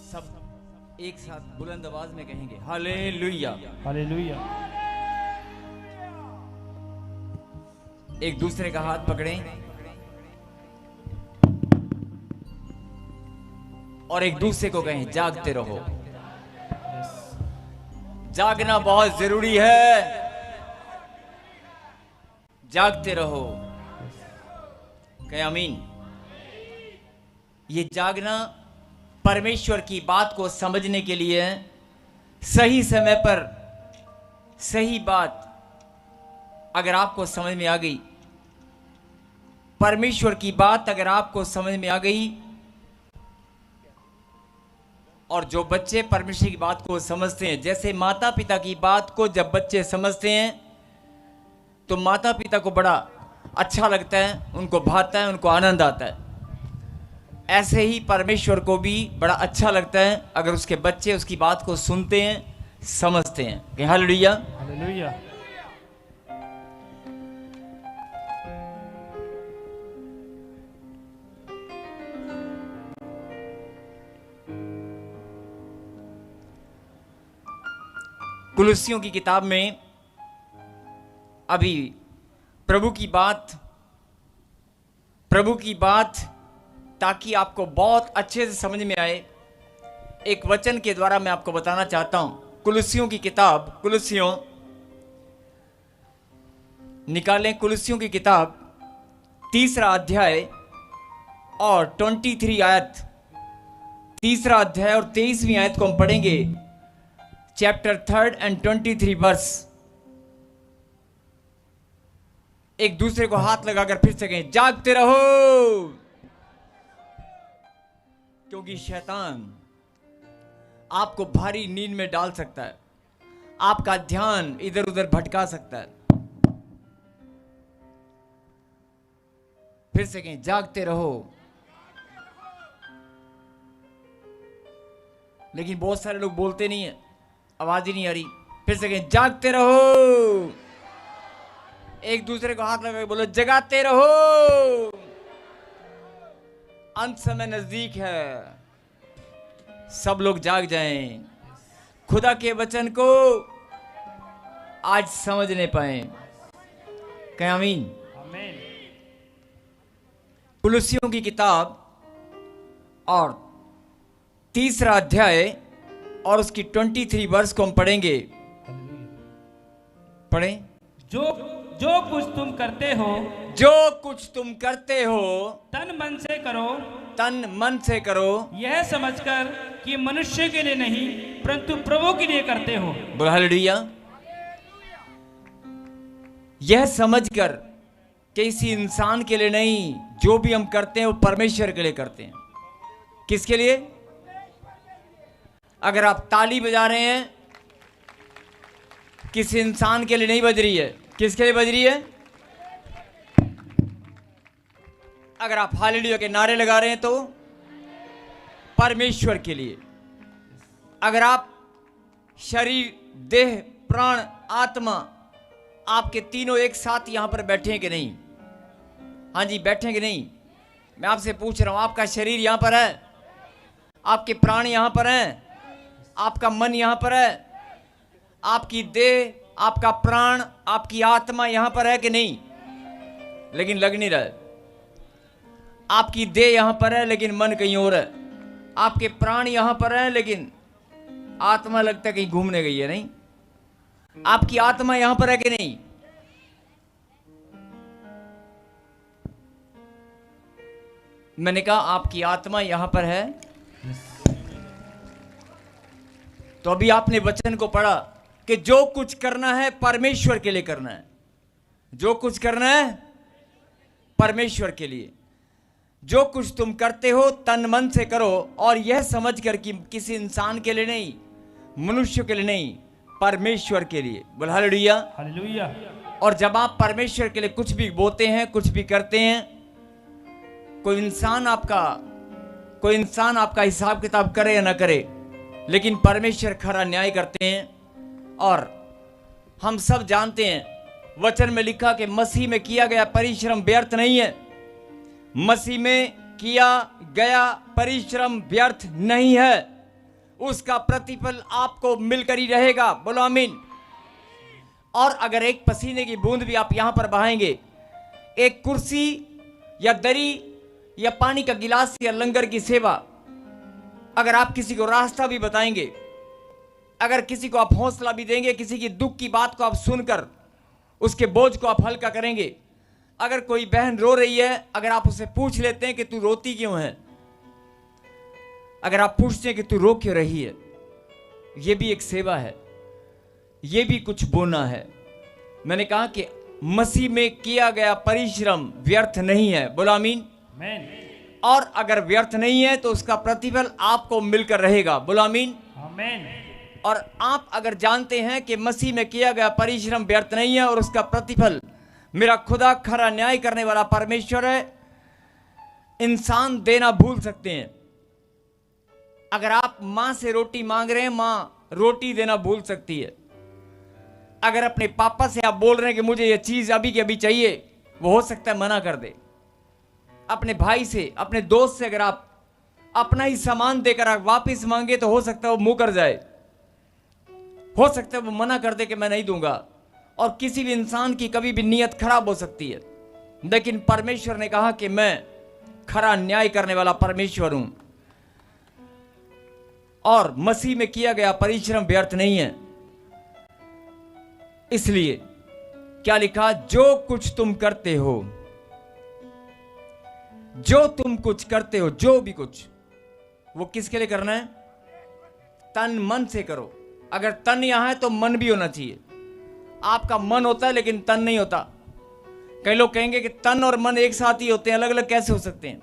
सब एक साथ बुलंद आवाज में कहेंगे हालेलुया। हालेलुया। एक दूसरे का हाथ पकड़ें और एक दूसरे को कहें जागते रहो। जागना बहुत जरूरी है, जागते रहो। कहें आमीन। ये जागना परमेश्वर की बात को समझने के लिए सही समय पर सही बात अगर आपको समझ में आ गई, परमेश्वर की बात अगर आपको समझ में आ गई, और जो बच्चे परमेश्वर की बात को समझते हैं, जैसे माता पिता की बात को जब बच्चे समझते हैं तो माता पिता को बड़ा अच्छा लगता है, उनको भाता है, उनको आनंद आता है। ऐसे ही परमेश्वर को भी बड़ा अच्छा लगता है अगर उसके बच्चे उसकी बात को सुनते हैं, समझते हैं। हालेलुया। हालेलुया। कुलुस्सियों की किताब में अभी प्रभु की बात ताकि आपको बहुत अच्छे से समझ में आए, एक वचन के द्वारा मैं आपको बताना चाहता हूं। कुलुस्सियों की किताब, कुलुस्सियों निकालें, कुलुस्सियों की किताब 3 अध्याय और 23 आयत, 3 अध्याय और 23वीं आयत को हम पढ़ेंगे। Chapter 3 and 23 verse. एक दूसरे को हाथ लगाकर फिर से कहें जागते रहो, क्योंकि शैतान आपको भारी नींद में डाल सकता है, आपका ध्यान इधर उधर भटका सकता है। फिर से कहें जागते रहो। लेकिन बहुत सारे लोग बोलते नहीं है, आवाज ही नहीं आ रही। फिर से कहें जागते रहो। एक दूसरे को हाथ लगा के बोलो जगाते रहो, अंत समय नजदीक है। सब लोग जाग जाएं, खुदा के वचन को आज समझने पाए। कहें आमीन। आमीन। कुलुस्सियों की किताब और 3 अध्याय और उसकी 23 वर्स को हम पढ़ेंगे। पढ़ें। जो कुछ तुम करते हो, जो कुछ तुम करते हो तन मन से करो, तन मन से करो, यह समझकर कि मनुष्य के लिए नहीं परंतु प्रभु के लिए करते हो। बोल हालेलुया। यह समझकर कि किसी इंसान के लिए नहीं, जो भी हम करते हैं वो परमेश्वर के लिए करते हैं। किसके लिए? अगर आप ताली बजा रहे हैं, किसी इंसान के लिए नहीं बज रही है, किसके लिए बज रही है? अगर आप हालेलुया के नारे लगा रहे हैं तो परमेश्वर के लिए। अगर आप शरीर, देह, प्राण, आत्मा, आपके तीनों एक साथ यहां पर बैठे हैं कि नहीं? हाँ जी, बैठे हैं कि नहीं? मैं आपसे पूछ रहा हूं, आपका शरीर यहां पर है, आपके प्राण यहां पर हैं, आपका मन यहां पर है, आपकी देह, आपका प्राण, आपकी आत्मा यहां पर है कि नहीं? लेकिन लग नहीं रहा है। आपकी देह यहां पर है लेकिन मन कहीं और है। आपके प्राण यहां पर है लेकिन आत्मा लगता है कहीं घूमने गई है। नहीं, आपकी आत्मा यहां पर है कि नहीं? मैंने कहा आपकी आत्मा यहां पर है। तो अभी आपने वचन को पढ़ा कि जो कुछ करना है परमेश्वर के लिए करना है। जो कुछ करना है परमेश्वर के लिए। जो कुछ तुम करते हो तन मन से करो, और यह समझकर कि किसी इंसान के लिए नहीं, मनुष्य के लिए नहीं, परमेश्वर के लिए। बोल हालेलुया। हालेलुया। और जब आप परमेश्वर के लिए कुछ भी बोलते हैं, कुछ भी करते हैं, कोई इंसान आपका हिसाब किताब करे या ना करे, लेकिन परमेश्वर खरा न्याय करते हैं। और हम सब जानते हैं, वचन में लिखा कि मसीह में किया गया परिश्रम व्यर्थ नहीं है। मसीह में किया गया परिश्रम व्यर्थ नहीं है। उसका प्रतिफल आपको मिलकर ही रहेगा। बोलो आमीन। और अगर एक पसीने की बूंद भी आप यहां पर बहाएंगे, एक कुर्सी या दरी या पानी का गिलास या लंगर की सेवा, अगर आप किसी को रास्ता भी बताएंगे, अगर किसी को आप हौसला भी देंगे, किसी की दुख की बात को आप सुनकर उसके बोझ को आप हल्का करेंगे, अगर कोई बहन रो रही है, अगर आप उससे पूछ लेते हैं कि तू रोती क्यों है, अगर आप पूछते हैं कि तू रो क्यों रही है, यह भी एक सेवा है, यह भी कुछ बोना है। मैंने कहा कि मसीह में किया गया परिश्रम व्यर्थ नहीं है। बोलो आमीन। और अगर व्यर्थ नहीं है तो उसका प्रतिफल आपको मिलकर रहेगा। बोलो आमीन। और आप अगर जानते हैं कि मसीह में किया गया परिश्रम व्यर्थ नहीं है और उसका प्रतिफल मेरा खुदा खरा न्याय करने वाला परमेश्वर है, इंसान देना भूल सकते हैं। अगर आप मां से रोटी मांग रहे हैं, मां रोटी देना भूल सकती है। अगर अपने पापा से आप बोल रहे हैं कि मुझे यह चीज अभी के अभी चाहिए, वो हो सकता है मना कर दे। अपने भाई से, अपने दोस्त से अगर आप अपना ही सामान देकर आप वापस मांगे तो हो सकता है वो मुंह कर जाए, हो सकता है वो मना कर दे कि मैं नहीं दूंगा। और किसी भी इंसान की कभी भी नीयत खराब हो सकती है, लेकिन परमेश्वर ने कहा कि मैं खरा न्याय करने वाला परमेश्वर हूं और मसीह में किया गया परिश्रम व्यर्थ नहीं है। इसलिए क्या लिखा, जो कुछ तुम करते हो, जो तुम कुछ करते हो, जो भी कुछ, वो किसके लिए करना है? तन मन से करो। अगर तन यहां है तो मन भी होना चाहिए। आपका मन होता है लेकिन तन नहीं होता। कई लोग कहेंगे कि तन और मन एक साथ ही होते हैं, अलग अलग कैसे हो सकते हैं?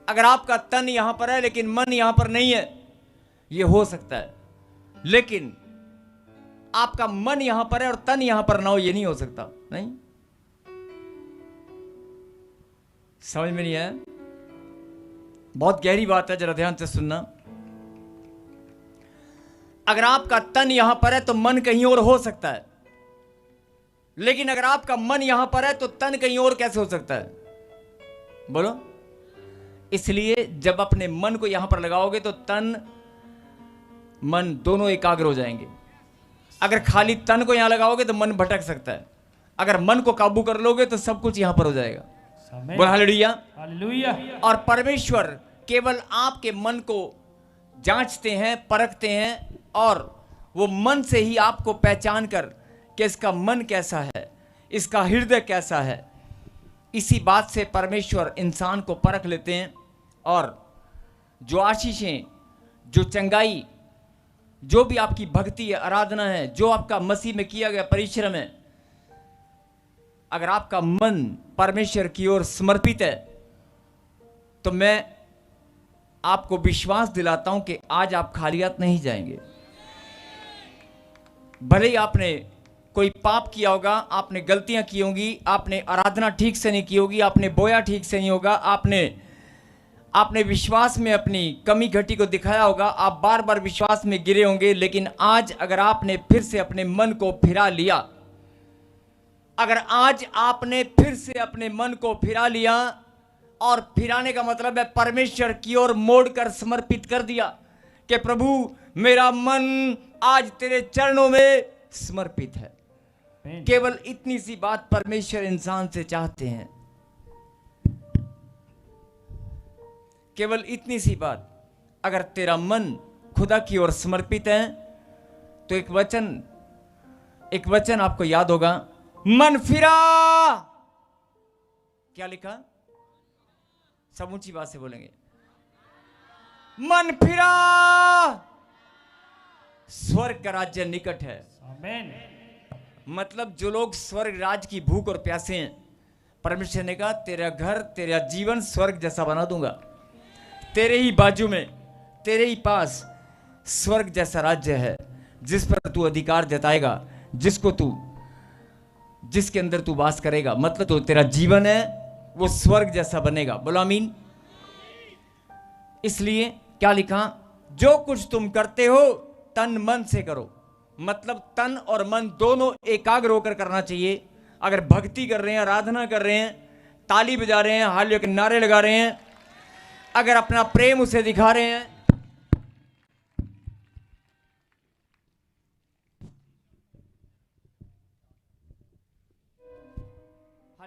अगर आपका तन यहां पर है लेकिन मन यहां पर नहीं है, यह हो सकता है। लेकिन आपका मन यहां पर है और तन यहां पर ना हो, यह नहीं हो सकता। नहीं, समझ में नहीं आया? बहुत गहरी बात है, जरा ध्यान से सुनना। अगर आपका तन यहां पर है तो मन कहीं और हो सकता है, लेकिन अगर आपका मन यहां पर है तो तन कहीं और कैसे हो सकता है? बोलो। इसलिए जब अपने मन को यहां पर लगाओगे तो तन मन दोनों एकाग्र हो जाएंगे। अगर खाली तन को यहां लगाओगे तो मन भटक सकता है। अगर मन को काबू कर लोगे तो सब कुछ यहां पर हो जाएगा। बोल हालेलुया। हालेलुया। और परमेश्वर केवल आपके मन को जांचते हैं, परखते हैं, और वो मन से ही आपको पहचान कर कि इसका मन कैसा है, इसका हृदय कैसा है, इसी बात से परमेश्वर इंसान को परख लेते हैं। और जो आशीषें, जो चंगाई, जो भी आपकी भक्ति है, आराधना है, जो आपका मसीह में किया गया परिश्रम है, अगर आपका मन परमेश्वर की ओर समर्पित है तो मैं आपको विश्वास दिलाता हूं कि आज आप खाली हाथ नहीं जाएंगे। भले ही आपने कोई पाप किया होगा, आपने गलतियां की होंगी, आपने आराधना ठीक से नहीं की होगी, आपने बोया ठीक से नहीं होगा, आपने विश्वास में अपनी कमी घटी को दिखाया होगा, आप बार बार विश्वास में गिरे होंगे। लेकिन आज अगर आपने फिर से अपने मन को फिरा लिया, अगर आज आपने फिर से अपने मन को फिरा लिया, और फिराने का मतलब है परमेश्वर की ओर मोड़कर समर्पित कर दिया कि प्रभु मेरा मन आज तेरे चरणों में समर्पित है। केवल इतनी सी बात परमेश्वर इंसान से चाहते हैं, केवल इतनी सी बात। अगर तेरा मन खुदा की ओर समर्पित है तो एक वचन आपको याद होगा, मन फिरा। क्या लिखा? सब ऊंची बात से बोलेंगे, मन फिरा, स्वर्ग का राज्य निकट है। आमीन। मतलब जो लोग स्वर्ग राज की भूख और प्यासे हैं, परमेश्वर ने कहा तेरा घर, तेरा जीवन स्वर्ग जैसा बना दूंगा। तेरे ही बाजू में, तेरे ही पास स्वर्ग जैसा राज्य है, जिस पर तू अधिकार जताएगा, जिसके अंदर तू वास करेगा। मतलब तो तेरा जीवन है वो स्वर्ग जैसा बनेगा। बोलो आमीन। इसलिए क्या लिखा, जो कुछ तुम करते हो तन मन से करो। मतलब तन और मन दोनों एकाग्र होकर करना चाहिए। अगर भक्ति कर रहे हैं, आराधना कर रहे हैं, ताली बजा रहे हैं, हालेलुया के नारे लगा रहे हैं, अगर अपना प्रेम उसे दिखा रहे हैं,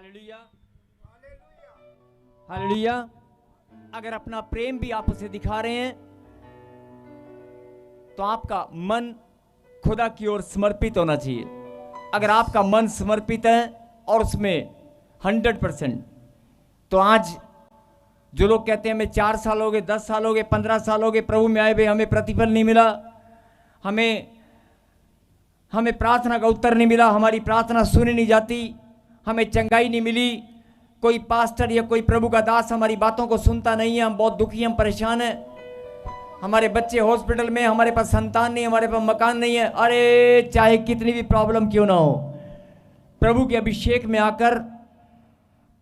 हालेलुया, हालेलुया। अगर अपना प्रेम भी आप उसे दिखा रहे हैं तो आपका मन खुदा की ओर समर्पित होना चाहिए। अगर आपका मन समर्पित है और उसमें 100%, तो आज जो लोग कहते हैं हमें 4 साल हो गए, 10 साल हो गए, 15 साल हो गए प्रभु में आए हुए, हमें प्रतिफल नहीं मिला, हमें प्रार्थना का उत्तर नहीं मिला, हमारी प्रार्थना सुनी नहीं जाती, हमें चंगाई नहीं मिली, कोई पास्टर या कोई प्रभु का दास हमारी बातों को सुनता नहीं है, हम बहुत दुखी, हम परेशान हैं, हमारे बच्चे हॉस्पिटल में, हमारे पास संतान नहीं, हमारे पास मकान नहीं है। अरे चाहे कितनी भी प्रॉब्लम क्यों ना हो, प्रभु के अभिषेक में आकर,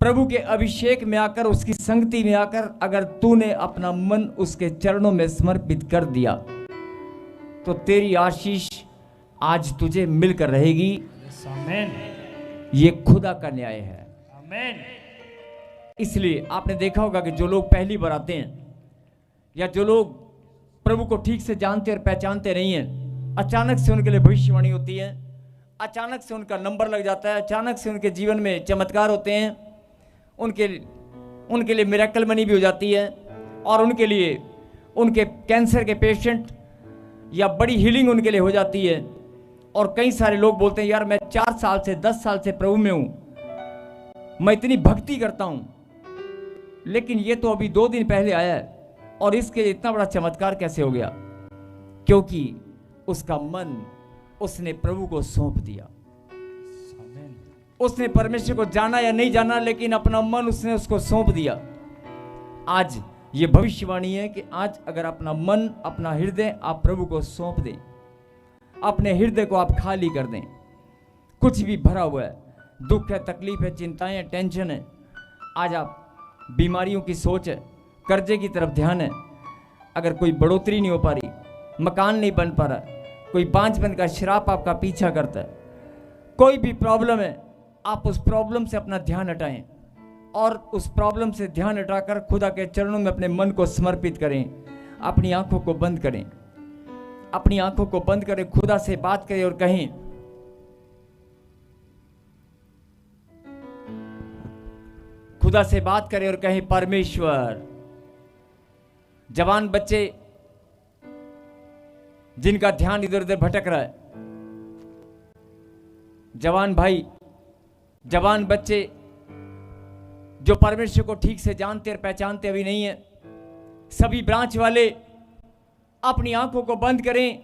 प्रभु के अभिषेक में आकर, उसकी संगति में आकर अगर तूने अपना मन उसके चरणों में समर्पित कर दिया तो तेरी आशीष आज तुझे मिलकर रहेगी। आमीन। ये खुदा का न्याय है। आमीन। इसलिए आपने देखा होगा कि जो लोग पहली बार आते हैं या जो लोग प्रभु को ठीक से जानते और पहचानते नहीं हैं, अचानक से उनके लिए भविष्यवाणी होती है, अचानक से उनका नंबर लग जाता है, अचानक से उनके जीवन में चमत्कार होते हैं, उनके लिए मिरेकल मनी भी हो जाती है और उनके लिए उनके कैंसर के पेशेंट या बड़ी हीलिंग उनके लिए हो जाती है। और कई सारे लोग बोलते हैं यार मैं 4 साल से 10 साल से प्रभु में हूं, मैं इतनी भक्ति करता हूं, लेकिन ये तो अभी 2 दिन पहले आया है और इसके लिए इतना बड़ा चमत्कार कैसे हो गया? क्योंकि उसका मन उसने प्रभु को सौंप दिया। उसने परमेश्वर को जाना या नहीं जाना, लेकिन अपना मन उसने उसको सौंप दिया। आज ये भविष्यवाणी है कि आज अगर अपना मन, अपना हृदय आप प्रभु को सौंप दें, अपने हृदय को आप खाली कर दें, कुछ भी भरा हुआ है, दुख है, तकलीफ है, चिंताएं हैं, टेंशन है, आज आप बीमारियों की सोच है, कर्जे की तरफ ध्यान है, अगर कोई बढ़ोतरी नहीं हो पा रही, मकान नहीं बन पा रहा, कोई बांझपन का श्राप आपका पीछा करता है, कोई भी प्रॉब्लम है, आप उस प्रॉब्लम से अपना ध्यान हटाएं और उस प्रॉब्लम से ध्यान हटाकर खुदा के चरणों में अपने मन को समर्पित करें। अपनी आंखों को बंद करें, अपनी आंखों को बंद करें, खुदा से बात करें और कहें, खुदा से बात करें और कहें परमेश्वर। जवान बच्चे जिनका ध्यान इधर उधर भटक रहा है, जवान भाई, जवान बच्चे जो परमेश्वर को ठीक से जानते और पहचानते अभी नहीं है, सभी ब्रांच वाले अपनी आंखों को बंद करें।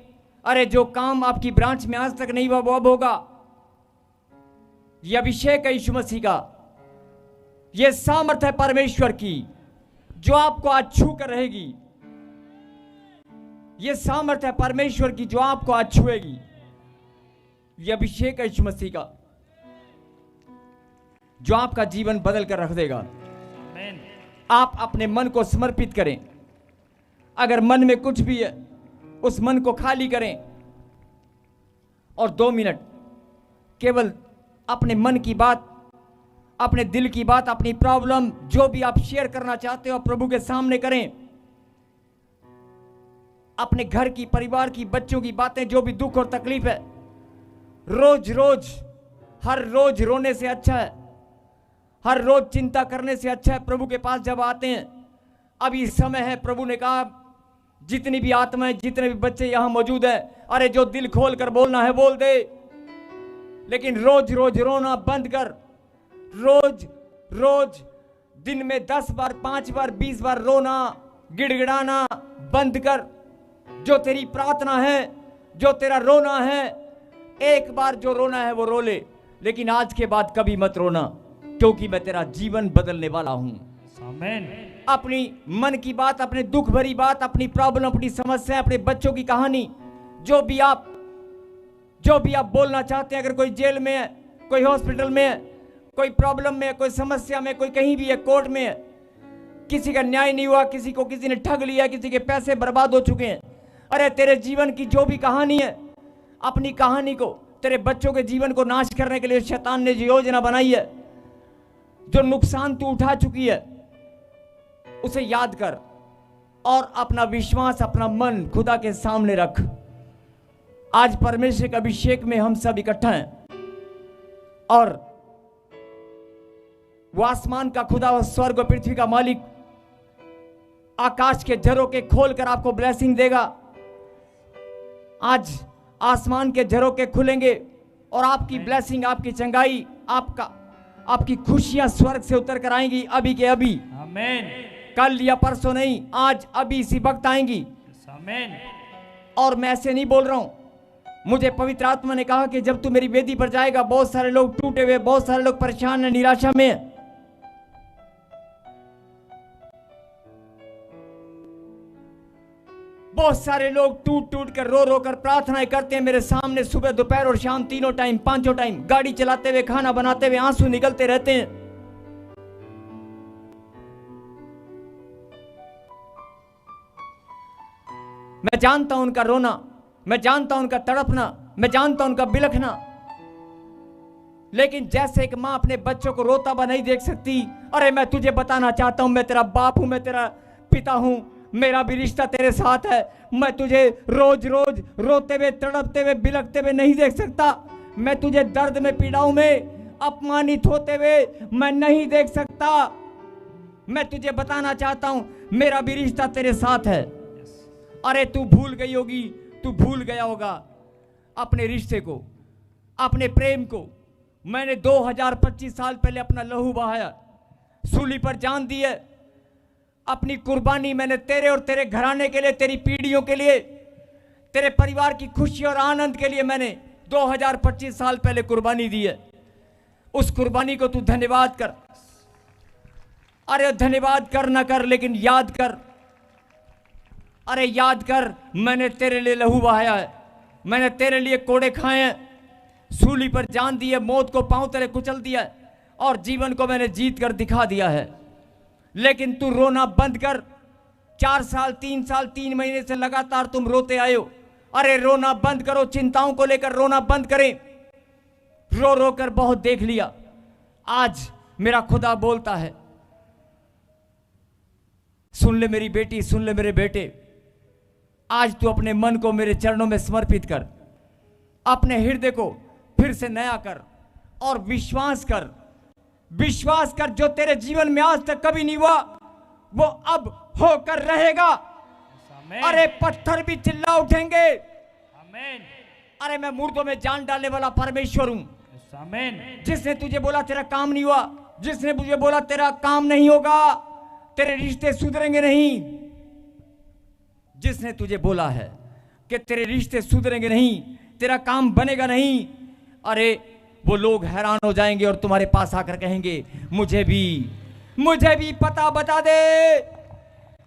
अरे जो काम आपकी ब्रांच में आज तक नहीं हुआ वो अब होगा। यह अभिषेक है यीशु मसीह का, यह सामर्थ्य है परमेश्वर की जो आपको आज छू कर रहेगी। यह सामर्थ्य है परमेश्वर की जो आपको आज छुएगी। यह अभिषेक है यीशु मसीह का जो आपका जीवन बदल कर रख देगा। आमीन। आप अपने मन को समर्पित करें। अगर मन में कुछ भी है उस मन को खाली करें और 2 मिनट केवल अपने मन की बात, अपने दिल की बात, अपनी प्रॉब्लम जो भी आप शेयर करना चाहते हो प्रभु के सामने करें। अपने घर की, परिवार की, बच्चों की बातें, जो भी दुख और तकलीफ है, रोज रोज, हर रोज रोने से अच्छा है, हर रोज चिंता करने से अच्छा है प्रभु के पास जब आते हैं। अभी समय है, प्रभु ने कहा जितनी भी आत्माएं, जितने भी बच्चे यहां मौजूद हैं, अरे जो दिल खोल कर बोलना है बोल दे, लेकिन रोज रोज रोना बंद कर। रोज रोज दिन में 10 बार, 5 बार, 20 बार रोना, गिड़गिड़ाना बंद कर। जो तेरी प्रार्थना है, जो तेरा रोना है, एक बार जो रोना है वो रो ले, लेकिन आज के बाद कभी मत रोना, क्योंकि मैं तेरा जीवन बदलने वाला हूं। आमीन। अपनी मन की बात, अपने दुख भरी बात, अपनी प्रॉब्लम, अपनी समस्या, अपने बच्चों की कहानी, जो भी आप बोलना चाहते हैं, अगर कोई जेल में है, कोई हॉस्पिटल में है, कोई प्रॉब्लम में है, कोई समस्या में, कोई कहीं भी है, कोर्ट में है, किसी का न्याय नहीं हुआ, किसी को किसी ने ठग लिया, किसी के पैसे बर्बाद हो चुके हैं, अरे तेरे जीवन की जो भी कहानी है, अपनी कहानी को, तेरे बच्चों के जीवन को नाश करने के लिए शैतान ने जो योजना बनाई है, जो नुकसान तू उठा चुकी है, उसे याद कर और अपना विश्वास, अपना मन खुदा के सामने रख। आज परमेश्वर के अभिषेक में हम सब इकट्ठा हैं और वो आसमान का खुदा, वो स्वर्ग और पृथ्वी का मालिक, आकाश के झरोके खोलकर आपको ब्लेसिंग देगा। आज आसमान के झरोके खुलेंगे और आपकी ब्लेसिंग, आपकी चंगाई, आपकी खुशियां स्वर्ग से उतर कर आएंगी अभी के अभी। आमीन। कल या परसों नहीं, आज अभी इसी वक्त आएंगी। आमीन। और मैं ऐसे नहीं बोल रहा हूं, मुझे पवित्र आत्मा ने कहा कि जब तू मेरी वेदी पर जाएगा, बहुत सारे लोग टूटे हुए, बहुत सारे लोग परेशान हैं, निराशा में हैं। बहुत सारे लोग टूट टूट कर, रो रो कर प्रार्थनाएं करते हैं मेरे सामने, सुबह दोपहर और शाम, तीनों टाइम, पांचों टाइम, गाड़ी चलाते हुए, खाना बनाते हुए, आंसू निकलते रहते हैं। मैं जानता हूं उनका रोना, मैं जानता हूं उनका तड़पना, मैं जानता हूं उनका बिलखना, लेकिन जैसे एक मां अपने बच्चों को रोता हुआ नहीं देख सकती, अरे मैं तुझे बताना चाहता हूं, मैं तेरा बाप हूं, मैं तेरा पिता हूं, मेरा भी रिश्ता तेरे साथ है। मैं तुझे रोज रोज रोते हुए, तड़पते हुए, बिलखते हुए नहीं देख सकता। मैं तुझे दर्द में, पीड़ाओं में, अपमानित होते हुए मैं नहीं देख सकता। मैं तुझे बताना चाहता हूं, मेरा भी रिश्ता तेरे साथ है। अरे तू भूल गई होगी, तू भूल गया होगा अपने रिश्ते को, अपने प्रेम को। मैंने 2025 साल पहले अपना लहू बहाया, सूली पर जान दी है, अपनी कुर्बानी मैंने तेरे और तेरे घराने के लिए, तेरी पीढ़ियों के लिए, तेरे परिवार की खुशी और आनंद के लिए मैंने 2025 साल पहले कुर्बानी दी है। उस कुर्बानी को तू धन्यवाद कर। अरे धन्यवाद कर ना कर, लेकिन याद कर। अरे याद कर, मैंने तेरे लिए लहू बहाया है, मैंने तेरे लिए कोड़े खाए हैं, सूली पर जान दी है, मौत को पांव तले कुचल दिया है, और जीवन को मैंने जीत कर दिखा दिया है। लेकिन तू रोना बंद कर। 4 साल, 3 साल, 3 महीने से लगातार तुम रोते आए हो। अरे रोना बंद करो, चिंताओं को लेकर रोना बंद करें। रो रो कर बहुत देख लिया। आज मेरा खुदा बोलता है, सुन ले मेरी बेटी, सुन ले मेरे बेटे, आज तू अपने मन को मेरे चरणों में समर्पित कर, अपने हृदय को फिर से नया कर और विश्वास कर। विश्वास कर, जो तेरे जीवन में आज तक कभी नहीं हुआ वो अब होकर रहेगा। अरे पत्थर भी चिल्ला उठेंगे। आमीन। अरे मैं मुर्दों में जान डालने वाला परमेश्वर हूं। आमीन। जिसने तुझे बोला तेरा काम नहीं हुआ, जिसने मुझे बोला तेरा काम नहीं होगा, तेरे रिश्ते सुधरेंगे नहीं, जिसने तुझे बोला है कि तेरे रिश्ते सुधरेंगे नहीं, तेरा काम बनेगा नहीं, अरे वो लोग हैरान हो जाएंगे और तुम्हारे पास आकर कहेंगे, मुझे भी पता बता दे,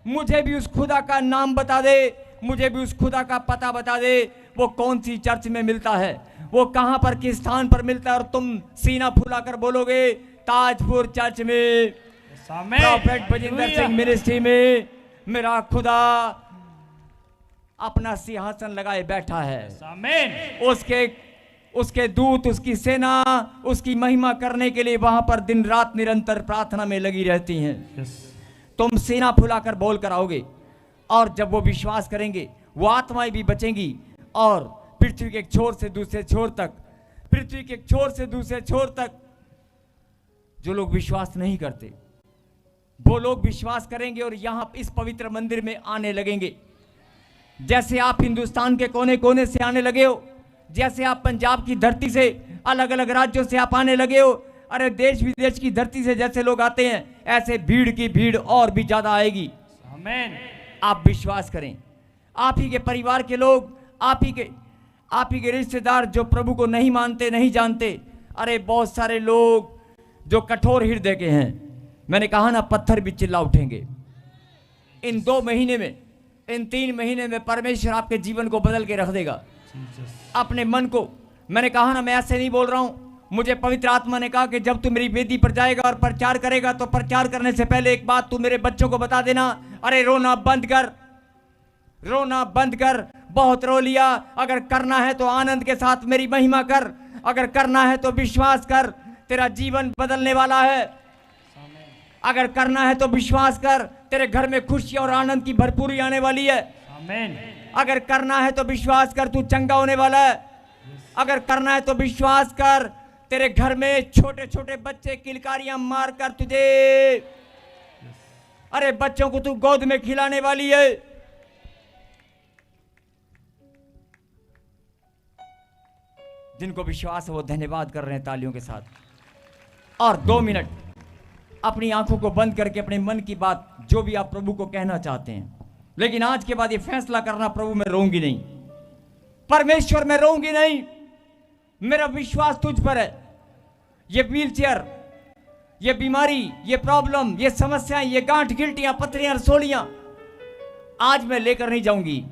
मुझे भी उस खुदा का नाम बता दे, मुझे भी उस खुदा का पता बता दे। वो कौन सी चर्च में मिलता है, वो कहां पर, किस स्थान पर मिलता है, और तुम सीना फुलाकर बोलोगे, ताजपुर चर्च में, प्रॉफेट बजिंदर सिंह मिनिस्ट्री में मेरा खुदा अपना सिंहासन लगाए बैठा है। आमीन। उसके दूत, उसकी सेना उसकी महिमा करने के लिए वहां पर दिन रात निरंतर प्रार्थना में लगी रहती हैं। तुम सीना फुलाकर बोल कर आओगे, और जब वो विश्वास करेंगे, वो आत्माएं भी बचेंगी, और पृथ्वी के एक छोर से दूसरे छोर तक, पृथ्वी के एक छोर से दूसरे छोर तक जो लोग विश्वास नहीं करते, वो लोग विश्वास करेंगे और यहां इस पवित्र मंदिर में आने लगेंगे। जैसे आप हिंदुस्तान के कोने कोने से आने लगे हो, जैसे आप पंजाब की धरती से, अलग अलग राज्यों से आप आने लगे हो, अरे देश विदेश की धरती से जैसे लोग आते हैं, ऐसे भीड़ की भीड़ और भी ज्यादा आएगी। आमीन। आप विश्वास करें। आप ही के परिवार के लोग, आप ही के रिश्तेदार जो प्रभु को नहीं मानते, नहीं जानते, अरे बहुत सारे लोग जो कठोर हृदय के हैं, मैंने कहा ना, पत्थर भी चिल्ला उठेंगे। इन 2 महीने में, इन 3 महीने में परमेश्वर आपके जीवन को बदल के रख देगा। अपने मन को, मैंने कहा ना, मैं ऐसे नहीं बोल रहा हूं, मुझे पवित्र आत्मा ने कहा कि जब तू मेरी वेदी पर जाएगा और प्रचार करेगा, तो प्रचार करने से पहले एक बात तू मेरे बच्चों को बता देना, अरे रोना बंद कर, रोना बंद कर। बहुत रो लिया, अगर करना है तो आनंद के साथ मेरी महिमा कर, अगर करना है तो विश्वास कर, तेरा जीवन बदलने वाला है। अगर करना है तो विश्वास कर, तेरे घर में खुशी और आनंद की भरपूरी आने वाली है। आमीन। अगर करना है तो विश्वास कर, तू चंगा होने वाला है। अगर करना है तो विश्वास कर, तेरे घर में छोटे छोटे बच्चे किलकारियां मारकर तुझे, अरे बच्चों को तू गोद में खिलाने वाली है। जिनको विश्वास है वो धन्यवाद कर रहे हैं तालियों के साथ। और 2 मिनट अपनी आंखों को बंद करके अपने मन की बात जो भी आप प्रभु को कहना चाहते हैं, लेकिन आज के बाद ये फैसला करना, प्रभु मैं रोऊंगी नहीं, परमेश्वर मैं रोऊंगी नहीं, मेरा विश्वास तुझ पर है। ये व्हीलचेयर, ये बीमारी, ये प्रॉब्लम, ये समस्याएं, ये गांठ गिल्टियां, पथरियां, रसोलियां आज मैं लेकर नहीं जाऊंगी।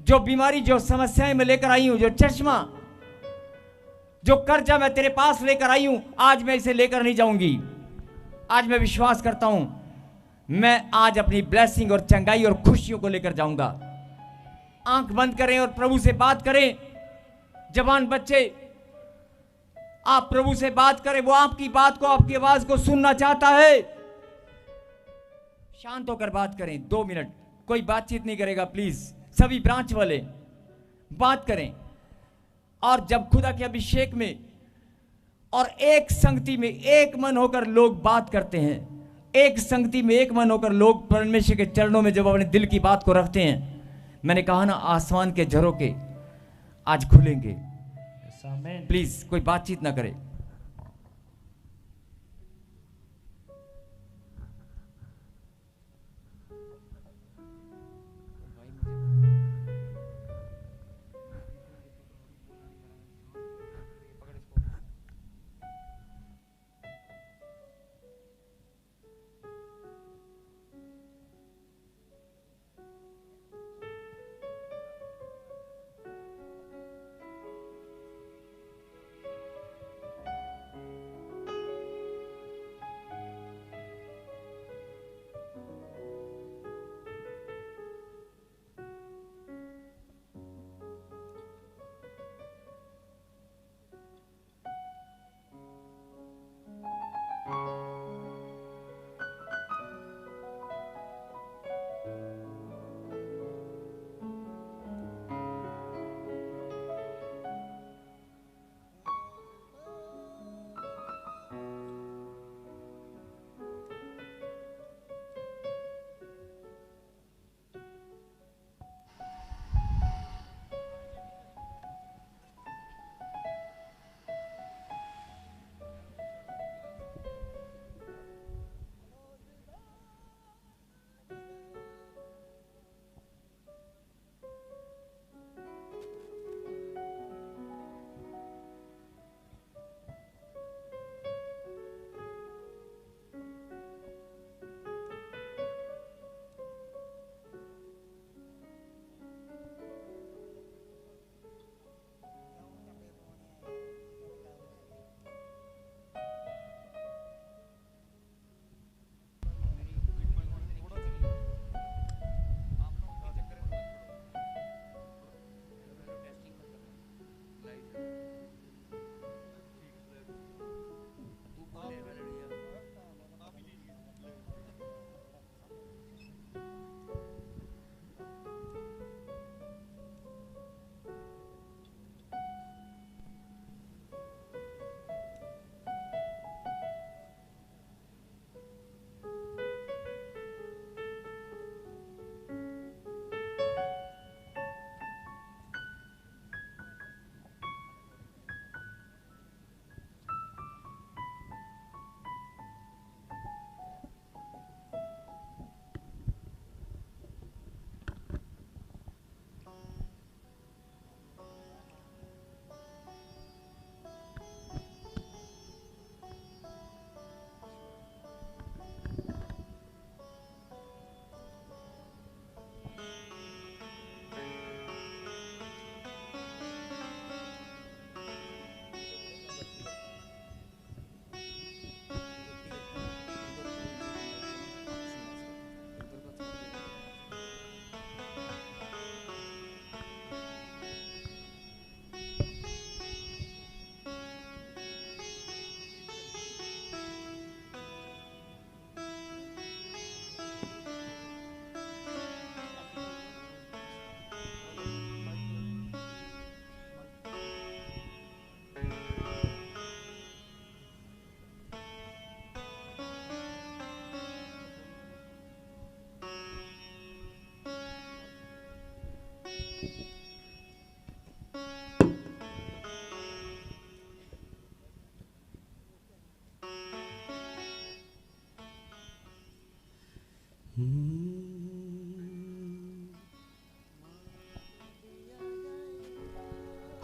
जो बीमारी, जो समस्याएं मैं लेकर आई हूं, जो चश्मा, जो कर्जा मैं तेरे पास लेकर आई हूं, आज मैं इसे लेकर नहीं जाऊंगी। आज मैं विश्वास करता हूं, मैं आज अपनी ब्लेसिंग और चंगाई और खुशियों को लेकर जाऊंगा। आंख बंद करें और प्रभु से बात करें। जवान बच्चे, आप प्रभु से बात करें, वो आपकी बात को, आपकी आवाज को सुनना चाहता है। शांत होकर बात करें। 2 मिनट कोई बातचीत नहीं करेगा, प्लीज सभी ब्रांच वाले बात करें। और जब खुदा के अभिषेक में और एक संगति में एक मन होकर लोग बात करते हैं, एक संगति में एक मन होकर लोग परमेश्वर के चरणों में जब अपने दिल की बात को रखते हैं, मैंने कहा ना, आसमान के झरोके आज खुलेंगे। प्लीज कोई बातचीत ना करे।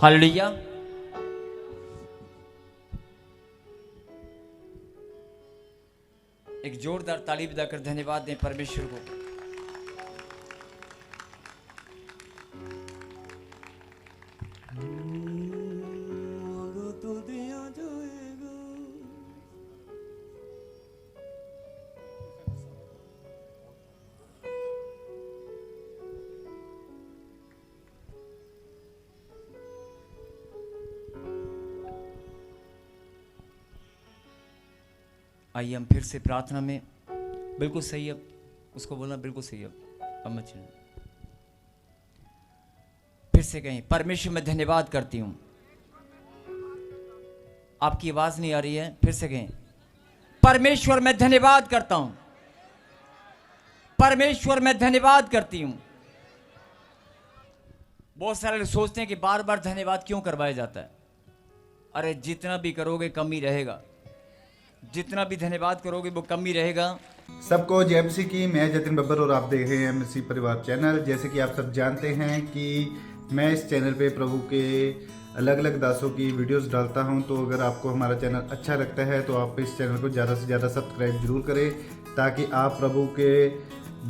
हालेलुया। एक जोरदार ताली बजाकर धन्यवाद दें परमेश्वर को। आइए हम फिर से प्रार्थना में, बिल्कुल सही, अब उसको बोलना बिल्कुल सही। अब मत सुनो, फिर से कहें, परमेश्वर मैं धन्यवाद करती हूं। आपकी आवाज नहीं आ रही है, फिर से कहें, परमेश्वर मैं धन्यवाद करता हूं। परमेश्वर मैं धन्यवाद करती हूं। बहुत सारे लोग सोचते हैं कि बार बार धन्यवाद क्यों करवाया जाता है। अरे जितना भी करोगे कम ही रहेगा, जितना भी धन्यवाद करोगे वो कम ही रहेगा। सबको जय मसीह की। मैं जतिन बब्बर और आप देख रहे हैं मसीह परिवार चैनल। जैसे कि आप सब जानते हैं कि मैं इस चैनल पे प्रभु के अलग अलग दासों की वीडियोस डालता हूं, तो अगर आपको हमारा चैनल अच्छा लगता है तो आप इस चैनल को ज़्यादा से ज़्यादा सब्सक्राइब जरूर करें, ताकि आप प्रभु के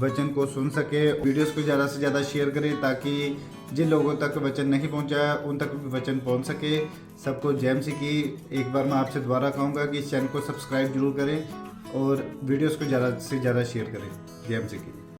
वचन को सुन सके। वीडियोस को ज़्यादा से ज़्यादा शेयर करें, ताकि जिन लोगों तक वचन नहीं पहुंचा उन तक भी वचन पहुंच सके। सबको जय मसीह की। एक बार मैं आपसे दोबारा कहूँगा कि इस चैनल को सब्सक्राइब जरूर करें और वीडियोस को ज़्यादा से ज़्यादा शेयर करें। जय मसीह की।